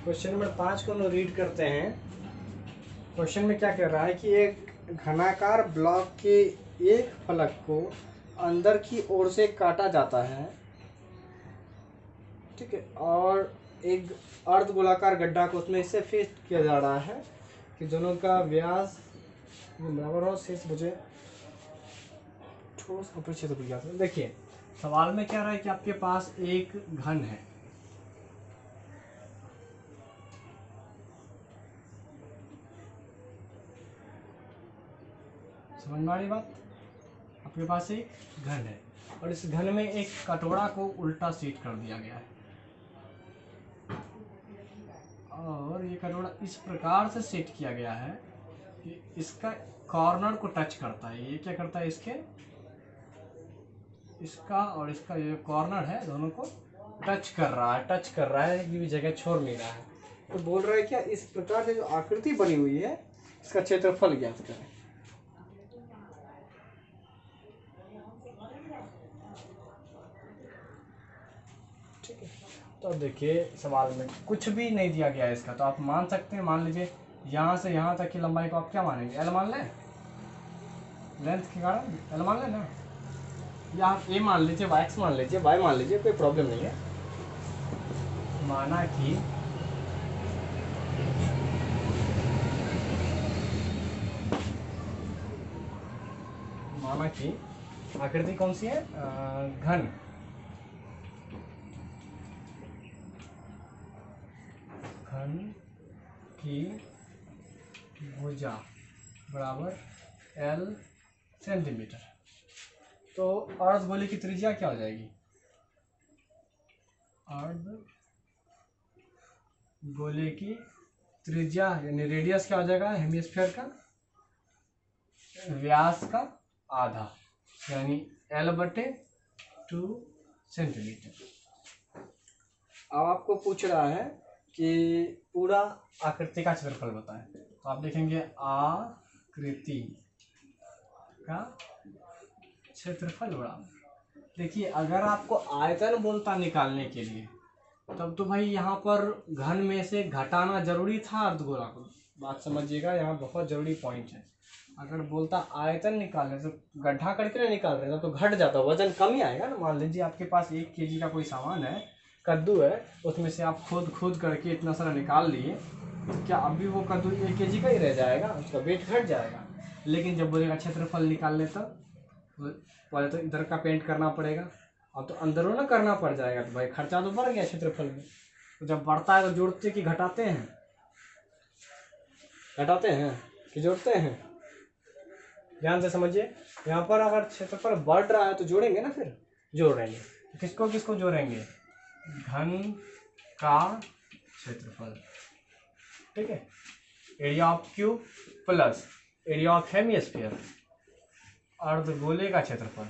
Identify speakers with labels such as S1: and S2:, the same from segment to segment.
S1: Question number 5 को हम read करते हैं। क्वेश्चन में क्या कह रहा है कि एक घनाकार ब्लॉक के एक फलक को अंदर की ओर से काटा जाता है, ठीक है, और एक अर्धगोलाकार गड्ढा को उसमें इससे फिट किया जा रहा है कि दोनों का व्यास बराबर हो। शेष मुझे ठोस अपरिचित विज्ञात है। देखिए सवाल में क्या रहा है कि आपके पास एक घन है, समझ में आ रही बात। आपके पास एक घन है और इस घन में एक कटोरा को उल्टा सीट कर दिया गया है और ये कटोरा इस प्रकार से सेट किया गया है कि इसका कॉर्नर को टच करता है। ये क्या करता है, इसका और इसका ये कॉर्नर है दोनों को टच कर रहा है, ये भी जगह छोड़ नहीं रहा है। तो बोल रहा है क्या, इस प्रकार से जो आकृति बनी हुई है इसका क्षेत्रफल ज्ञात करें। ठीक है, तो अब देखिए सवाल में कुछ भी नहीं दिया गया है इसका, तो आप मान सकते हैं, मान लीजिए यहाँ से यहाँ तक की लंबाई को आप क्या मानेंगे, एल मान लें, लेंथ के कारण एल मान लें ना, या आप ए मान लीजिए, वाई एक्स मान लीजिए, वाई मान लीजिए, कोई प्रॉब्लम नहीं है। माना कि आकृति कौन सी है, घन की भुजा बराबर एल सेंटीमीटर। तो अर्धगोले की त्रिज्या क्या हो जाएगी, अर्धगोले की त्रिज्या यानी रेडियस क्या हो जाएगा, हेमिस्फीयर का व्यास का आधा यानी L/2 सेंटीमीटर। अब आपको पूछ रहा है कि पूरा आकृति का क्षेत्रफल बताएं, तो आप देखेंगे आकृति का क्षेत्रफल बराबर। देखिए अगर आपको आयतन बोलता निकालने के लिए तब तो भाई यहाँ पर घन में से घटाना जरूरी था अर्धगोला को। बात समझिएगा, यहाँ बहुत जरूरी पॉइंट है। अगर बोलता आयतन निकालने तो गड्ढा करके नहीं निकाल रहे तो घट जाता, वजन कम ही आएगा ना। मान लीजिए आपके पास 1 kg का कोई सामान है, कद्दू है, उसमें से आप खोद करके इतना सारा निकाल लिए, क्या अभी वो कद्दू 1 kg का ही रह जाएगा, उसका वेट घट जाएगा। लेकिन जब बोलेगा क्षेत्रफल निकाल ले तब पहले तो इधर का पेंट करना पड़ेगा और तो अंदरों ना करना पड़ जाएगा, तो भाई खर्चा तो बढ़ गया क्षेत्रफल में। तो जब बढ़ता है तो जोड़ते कि घटाते हैं, कि जोड़ते हैं, ध्यान से समझिए। यहाँ पर अगर क्षेत्रफल बढ़ रहा है तो जोड़ेंगे ना, फिर जोड़ेंगे, किसको किसको जोड़ेंगे, घन का क्षेत्रफल, ठीक है, area of cube plus area of hemisphere, अर्धगोले का क्षेत्रफल,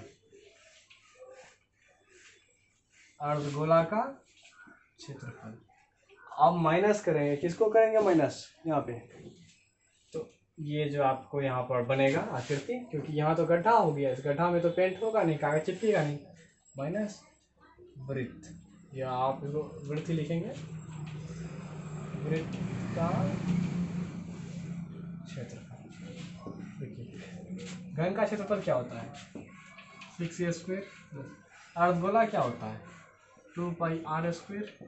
S1: अर्धगोला का क्षेत्रफल। अब माइनस करेंगे, किसको करेंगे माइनस, यहाँ पे, तो ये जो आपको यहाँ पर बनेगा आकृति, क्योंकि यहाँ तो गड्ढा हो गया, इस गड्ढा में तो पेंट होगा नहीं, कागज चिपकेगा नहीं, माइनस वृत्त, या आप इसको वृत्त ही लिखेंगे, वृत्त का क्षेत्रफल। देखिए घन का क्षेत्रफल क्या होता है, 6a² अर्धगोला क्या होता है 2πr²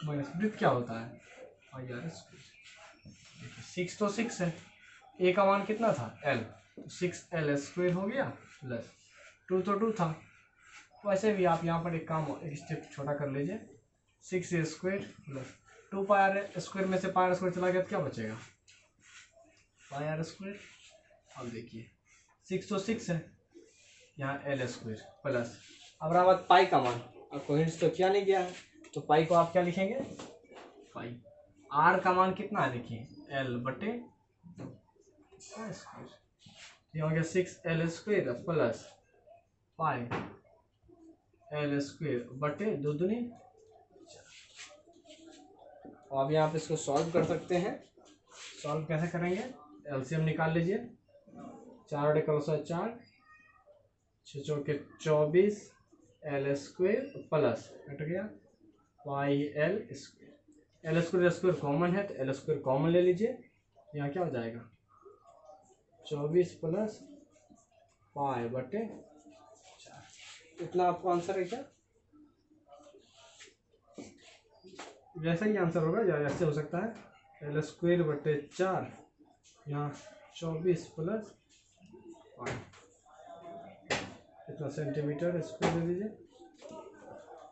S1: माइनस वृत्त क्या होता है πr²। 6 तो 6 है, a का मान कितना था l, तो 6l² हो गया प्लस 2 तो 2 था। वैसे भी आप यहाँ पर एक स्टेप छोटा कर लीजिए, 6a² प्लस 2πr² में से πr² चला गया तो क्या बचेगा πr²। अब देखिए 6 तो 6 है, यहाँ l² प्लस, अब रहा बात पाई का मान, आपको हिंट्स तो क्या नहीं गया है, तो पाई को आप क्या लिखेंगे, पाई। आर का मान कितना है देखिए l/2, ये हो गया 6l² प्लस पाई l² दो दूनी। अब यहाँ पे इसको सॉल्व कर सकते हैं। सॉल्व कैसे करेंगे, एलसीएम निकाल लीजिए, 4 × 4 6 × 24 l² प्लस कट गया πl²। एल स्क्वायर कॉमन है तो एल स्क्वायर कॉमन ले लीजिए, यहाँ क्या हो जाएगा 24 प्लस पाई बटे 4। इतना आपको आंसर है क्या? जैसा ही आंसर होगा या ऐसे हो सकता है एल स्क्वायर बटे 4, यहाँ 24 प्लस पाई, इतना सेंटीमीटर स्क्वायर ले लीजिए।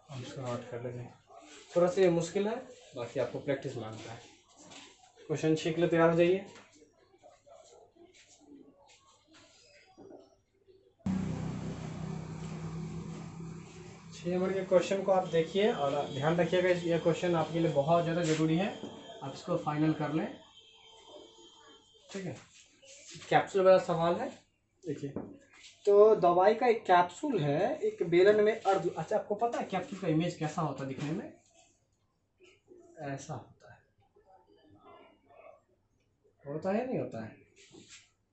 S1: हम इसको नोट कर लेंगे, थोड़ा सा ये मुश्किल है, बाकी आपको प्रैक्टिस मांगता है। क्वेश्चन 6 के लिए तैयार हो जाइए। नंबर के क्वेश्चन को आप देखिए और ध्यान रखिएगा, ये क्वेश्चन आपके लिए बहुत ज़्यादा ज़रूरी है, आप इसको फाइनल कर लें, ठीक है। कैप्सूल वाला सवाल है, देखिए। तो दवाई का एक कैप्सूल है, एक बेलन में अर्ध, अच्छा आपको पता है कैप्सूल का इमेज कैसा होता है दिखने में? ऐसा होता है नहीं होता है,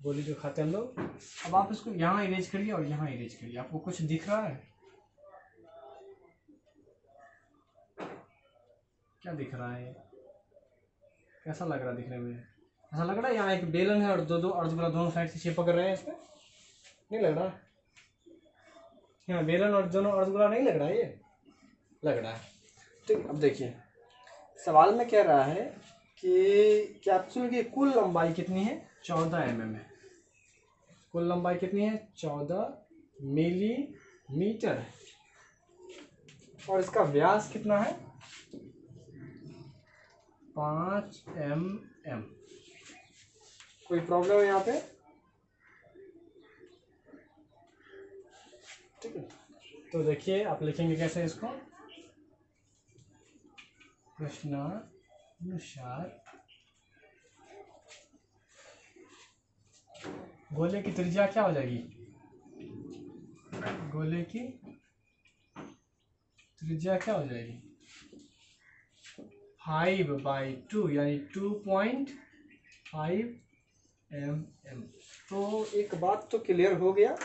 S1: गोली जो खाते हैं हम लोग। अब आप इसको यहाँ इरेज करिए और यहाँ इरेज करिए, आपको कुछ दिख रहा है? क्या दिख रहा है? कैसा लग रहा है दिखने में? ऐसा लग रहा है यहाँ एक बेलन है और दो अर्धगोला दोनों साइड से चिपक रहे हैं, इसमें नहीं लग रहा? यहाँ बेलन और दोनों अर्धगोला नहीं लग रहा है? ये लग रहा है, ठीक। अब देखिए सवाल में कह रहा है कि कैप्सूल की कुल लंबाई कितनी है? 14 mm है। कुल लंबाई कितनी है? 14 मिलीमीटर। और इसका व्यास कितना है? 5 mm। कोई प्रॉब्लम है यहाँ पे? ठीक है, तो देखिए आप लिखेंगे कैसे इसको, प्रश्नानुसार गोले की त्रिज्या क्या हो जाएगी? गोले की त्रिज्या क्या हो जाएगी? 5/2 यानी 2.5 mm। तो एक बात तो क्लियर हो गया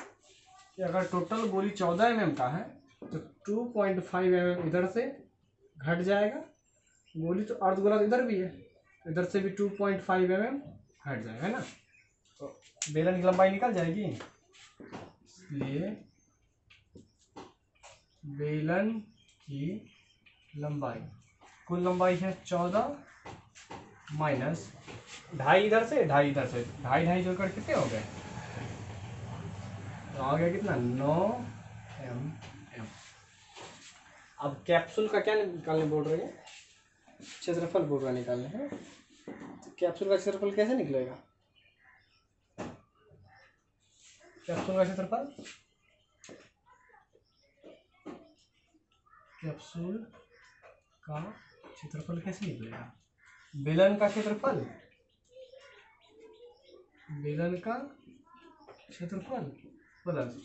S1: कि अगर टोटल गोली 14 mm का है तो 2.5 mm इधर से घट जाएगा, गोली तो अर्धगोला इधर भी है, इधर से भी 2.5 mm हट जाएगा, है ना? तो बेलन की लंबाई निकल जाएगी, इसलिए बेलन की लंबाई, कुल लंबाई है 14 माइनस 2.5 इधर से 2.5 इधर से, 2.5 जोड़कर कितने हो गए? तो आ गया कितना? 9 mm। अब कैप्सूल का क्या निकालने बोल रहे हैं? क्षेत्रफल बोल रहा निकालने है। तो कैप्सूल का क्षेत्रफल कैसे निकलेगा? कैप्सूल का क्षेत्रफल, कैप्सूल का क्षेत्रफल कैसे निकलेगा? बेलन का क्षेत्रफल, बेलन का क्षेत्रफल प्लस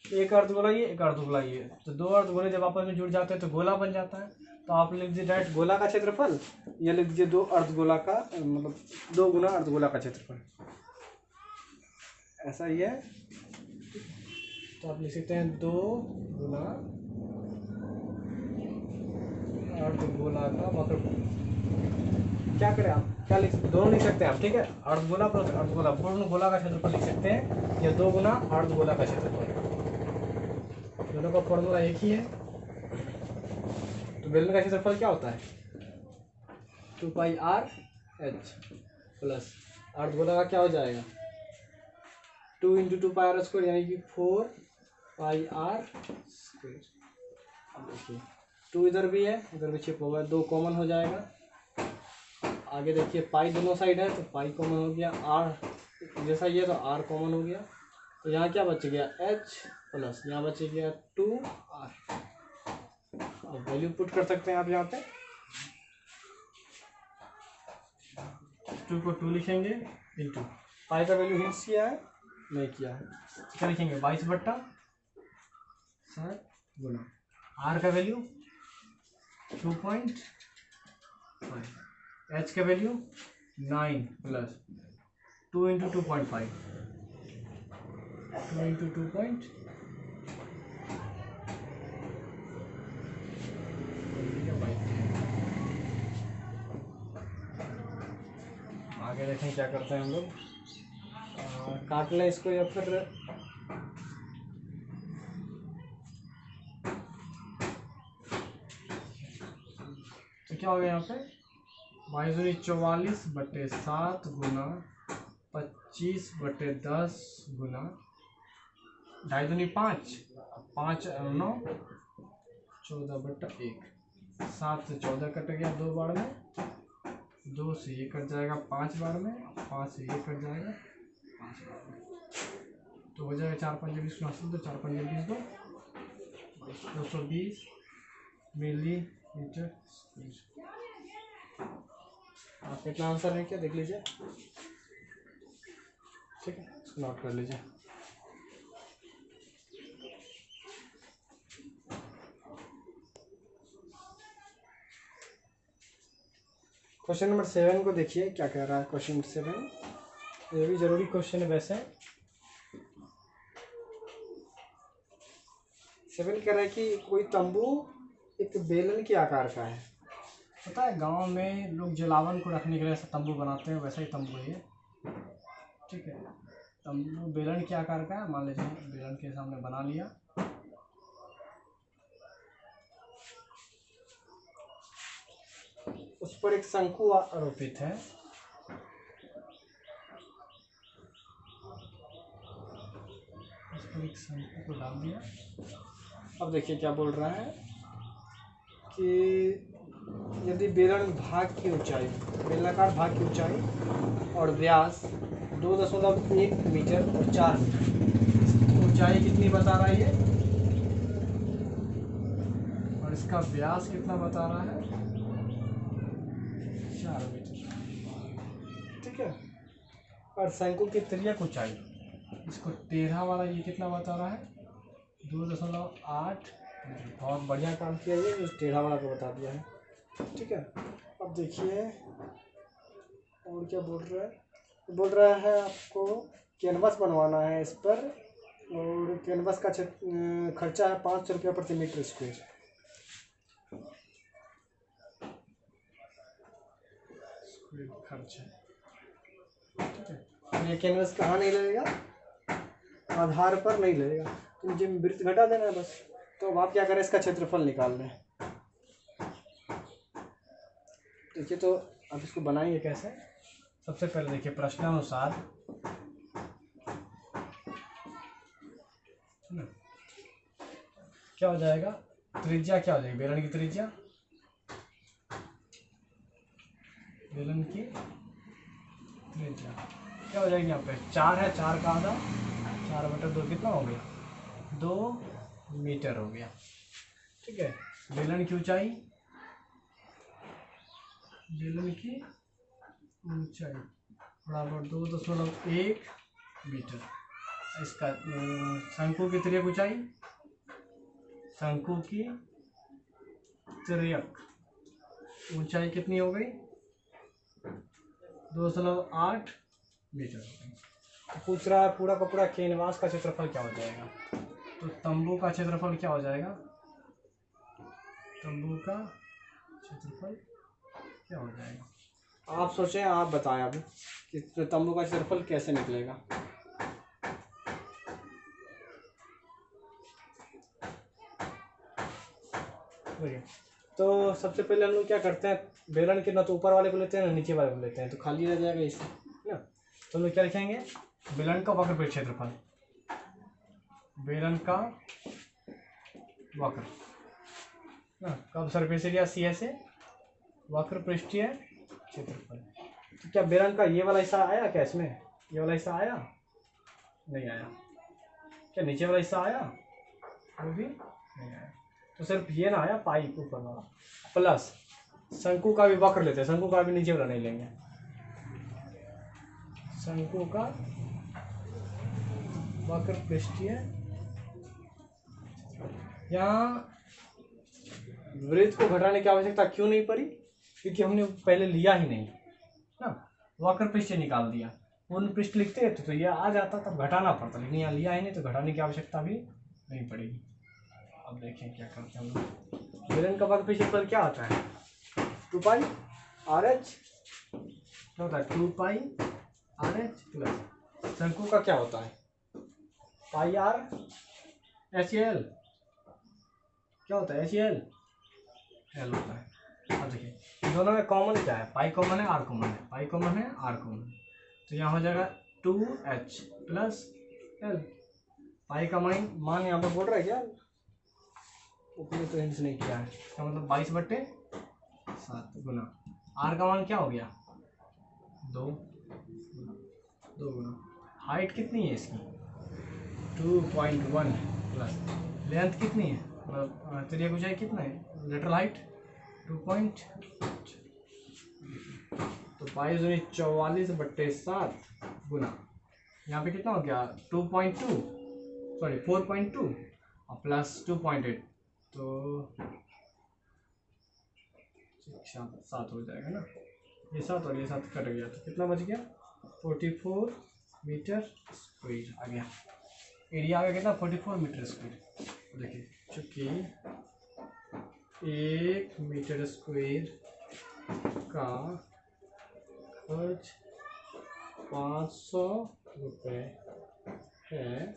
S1: एक अर्धगोला ये, एक अर्धगोला ये, तो दो अर्धगोले जब आपस में जुड़ जाते हैं तो गोला बन जाता है। तो आप लिख दीजिए डायरेक्ट गोला का क्षेत्रफल, या लिख दीजिए दो अर्धगोला का, मतलब 2 गुना अर्धगोला का क्षेत्रफल, ऐसा ही है। तो आप लिख सकते हैं 2 गुना अर्धगोला का, मतलब क्या करें आप, क्या लिख सकते, दोनों लिख सकते हैं आप, ठीक है। अर्धगोला प्लस अर्धगोला, पूर्ण गोला का क्षेत्रफल लिख सकते हैं, या 2 गुना अर्धगोला का क्षेत्रफल, दोनों का फॉर्मूला एक ही है। तो बेलन का क्षेत्रफल क्या होता है? 2πr/h प्लस अर्धगोला का क्या हो जाएगा? 2 × 2πr² यानी कि 4πr²। अब देखिए 2 इधर भी है, इधर भी छिप होगा, 2 कॉमन हो जाएगा। आगे देखिए पाई दोनों साइड है तो पाई कॉमन हो गया, r जैसा ही है तो r कॉमन हो गया, तो यहाँ क्या बच गया? h प्लस यहाँ बच गया 2r। अब वैल्यू पुट कर सकते हैं आप यहाँ पे, 2 को 2 लिखेंगे इंटू पाई का वैल्यू हिंस किया है, नहीं किया है, क्या लिखेंगे? 22/7 गुना r का वैल्यू 2.5, h का वैल्यू 9 प्लस 2 × 2.5, 2 × 2.5, आगे देखें क्या करते हैं हम लोग, काट लें इसको या फिर तो क्या हो गया यहाँ पे 22/44 गुना 25/10 गुना 2.5 दूनी 5, 5 और 9 14/1। 7 से 14 कट गया 2 बार में, 2 से ये कट जाएगा 5 बार में, 5 से ये कट जाएगा 5 बार में, तो हो जाएगा 4 5 20 हासिल, तो 4 5 20 220 मिलीमीटर स्क्वायर। आप कितना आंसर है क्या देख लीजिए, ठीक है, इसको नोट कर लीजिए। क्वेश्चन नंबर 7 को देखिए क्या कह रहा है। क्वेश्चन 7 ये भी जरूरी क्वेश्चन है वैसे। 7 कह रहा है कि कोई तंबू एक बेलन के आकार का है। पता है गांव में लोग जलावन को रखने के लिए ऐसा तंबू बनाते हैं, वैसा ही तंबू है ये, ठीक है। तंबू बेलन के आकार का है, मान लीजिए बेलन के सामने बना लिया, उस पर एक शंकु आरोपित है, उस पर एक शंकु को डाल दिया। अब देखिए क्या बोल रहा है कि यदि बेलन भाग की ऊंचाई, बेलनाकार भाग की ऊंचाई और व्यास 2.1 मीटर और 4 मीटर, ऊंचाई कितनी बता रहा है ये और इसका व्यास कितना बता रहा है 4 मीटर, ठीक है। और शंकु की तिर्यक ऊंचाई, इसको टेढ़ा वाला ये कितना बता रहा है 2.8। बहुत बढ़िया काम किया ये, उस टेढ़ा वाला को बता दिया है, ठीक है। अब देखिए और क्या बोल रहा है आपको कैनवास बनवाना है इस पर, और कैनवास का खर्चा है 500 रुपया प्रति मीटर स्क्वायर। खर्च है, ठीक है। ये कैनवास कहाँ नहीं लगेगा, आधार पर नहीं लगेगा, तो मुझे वृत्त घटा देना है बस। तो अब आप क्या करें, इसका क्षेत्रफल निकाल लें। देखिए तो आप इसको बनाएंगे कैसे। सबसे पहले देखिए प्रश्नानुसार क्या हो जाएगा, त्रिज्या क्या हो जाएगी, बेलन की त्रिज्या, बेलन की त्रिज्या क्या हो जाएगी, यहाँ पे 4 है, 4 का आधा 4/2 कितना हो गया 2 मीटर हो गया, ठीक है। बेलन की ऊंचाई, बेलन की ऊंचाई बराबर 2.1 मीटर। इसका शंकु की तिर्यक ऊंचाई, शंकु की तिर्यक ऊंचाई कितनी हो गई 2.8 मीटर। तो पूछ रहा है पूरा का पूरा कैनवास का क्षेत्रफल क्या हो जाएगा, तो तंबू का क्षेत्रफल क्या हो जाएगा, तंबू का क्षेत्रफल क्या हो जाएगा, आप सोचें, आप बताएं अब कि तंबू का क्षेत्रफल कैसे निकलेगा। तो सबसे पहले हम लोग क्या करते हैं, बेलन के ना तो ऊपर वाले को लेते हैं ना नीचे वाले को लेते हैं, तो खाली रह जाएगा इसे ना। तो हम लोग क्या लिखेंगे, बेलन का वक्र पृष्ठ क्षेत्रफल, बेलन का वक्र ना, कब सरफेस एरिया सी से वक्र पृष्ठीय क्षेत्रफल। तो क्या बेलन का ये वाला हिस्सा आया क्या, इसमें ये वाला हिस्सा आया, नहीं आया। क्या नीचे वाला हिस्सा आया, वो भी नहीं आया। तो सिर्फ ये ना आया पाइप ऊपर वाला, प्लस शंकु का भी वक्र लेते हैं, शंकु का भी नीचे वाला नहीं लेंगे, शंकु का वक्र पृष्ठीय। यहाँ वृत्त को घटाने की आवश्यकता क्यों नहीं पड़ी, क्योंकि हमने पहले लिया ही नहीं ना, वक्र पृष्ठ निकाल दिया, पूर्ण पृष्ठ लिखते तो ये आ जाता, तब घटाना पड़ता, लेकिन यहाँ लिया ही नहीं तो घटाने की आवश्यकता भी नहीं पड़ेगी। अब देखें क्या करते हैं हम लोग, बेलन का वक्र पृष्ठ पर क्या आता है 2 पाई RH क्या होता है 2πRH प्लस शंकु का क्या होता है πRHL, क्या होता है HL L होता है। अब देखिए दोनों में कॉमन क्या है, पाई कॉमन है, आर कॉमन है, पाई कॉमन है, आर कॉमन है, तो यहाँ हो जाएगा 2H प्लस L। पाई का मान यहाँ पर बोल रहा है क्या, ऊपर तो हिंस नहीं किया है, इसका मतलब 22/7 गुना आर का मान क्या हो गया 2 गुना हाइट कितनी है इसकी 2.1 प्लस लेंथ कितनी है, मतलब त्रिज्या ऊंचाई कितना है लेटरल हाइट 2. तो 22/7 गुना यहाँ पे कितना हो गया 4.2 और प्लस 2.8, तो 7 हो जाएगा ना, ये 7 और ये 7 कट गया, तो कितना बच गया 44 मीटर स्क्वायर आ गया। एरिया आ गया कितना 44 मीटर स्क्वायर। देखिए चूँकि 1 मीटर स्क्वायर का खर्च 500 रुपये है,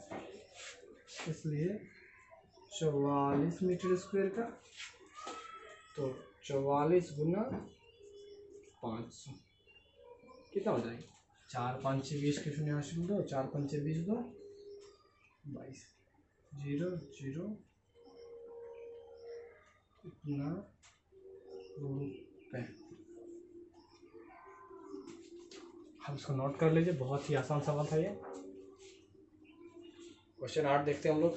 S1: इसलिए 44 मीटर स्क्वायर का, तो 44 गुना 500 कितना हो जाएगा 4 5 6 20 के 0 हासिल दो, 4 5 6 20 दो 22 0 0 इतना रुपये। हम इसको नोट कर लीजिए, बहुत ही आसान सवाल था ये। क्वेश्चन 8 देखते हैं हम लोग।